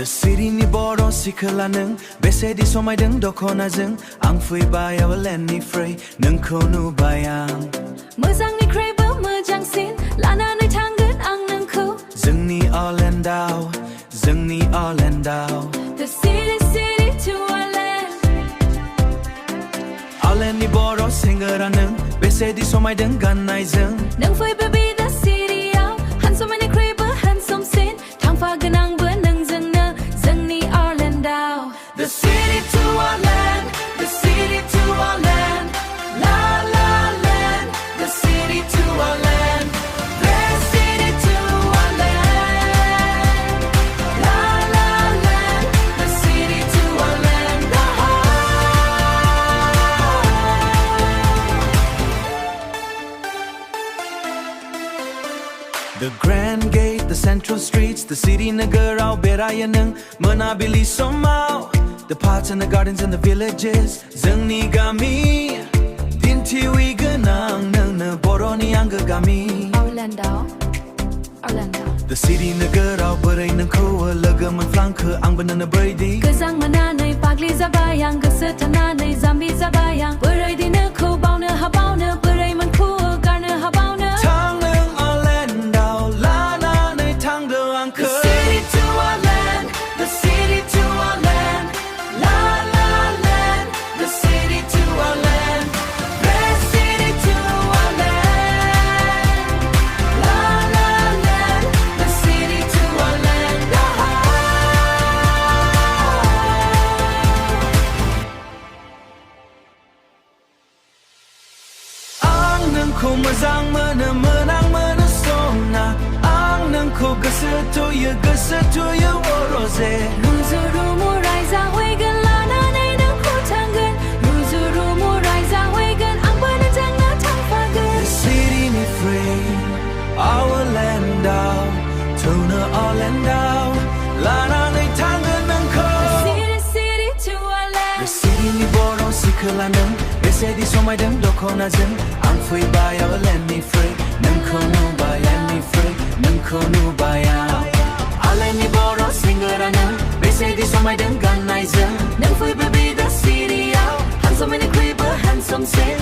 city ni Bodo sikhala nung besedi somaydung dokonajung ang fuybai awalenni frey nungko nubayang Mozangni crave mojangsin lana noi tangun ang nungko Zungni Orlando Zungni Orlando The city to our land Orlando ni Bodo singara nung besedi somaydung gannaijung Nung fui baby the city out handsome and crave handsome sin tangfa ganang benang zungna zungni Orlando The city to our land The city to our land La la land The city to our land The city to our land La la land The city to our land The Grand Gate, the central streets, the city nagarao berayanung manabili somao The parks and the gardens and the villages Zungni gami Dintiwi ganang nung na boroni anggagami Orlando The city nagarao beray nung kowa lagaman flanke ang banana brady Gezang mananay pagli zabayang gesetananay zambi zabayang beray di na ko bao na habao na beray man ko gar na habao na Tang nung Orlando lana nay tang do ang The city to our land The city to our land La la land The city to our land The city to our land La la land The city to our land Ang nung ko mazang mana menang mana sona Ang nung ko gasa to ya woroze Ruzuru murai za huigan lana nay nang ko tangan Ruzuru murai za huigan ang bana tanga tangfagan The city ni free Our land out Tuna Orlando Lana nay tangan nung ko City to our land The city ni Bodo sikhala nung besedi somaydung dokonajung ang fuybai awalenni free nung ko nubayang ni free nung ko nubayang Aleni Bodo singara nung besedi somaydung gannaijung Nang fui baby the city out handsome and crave handsome sin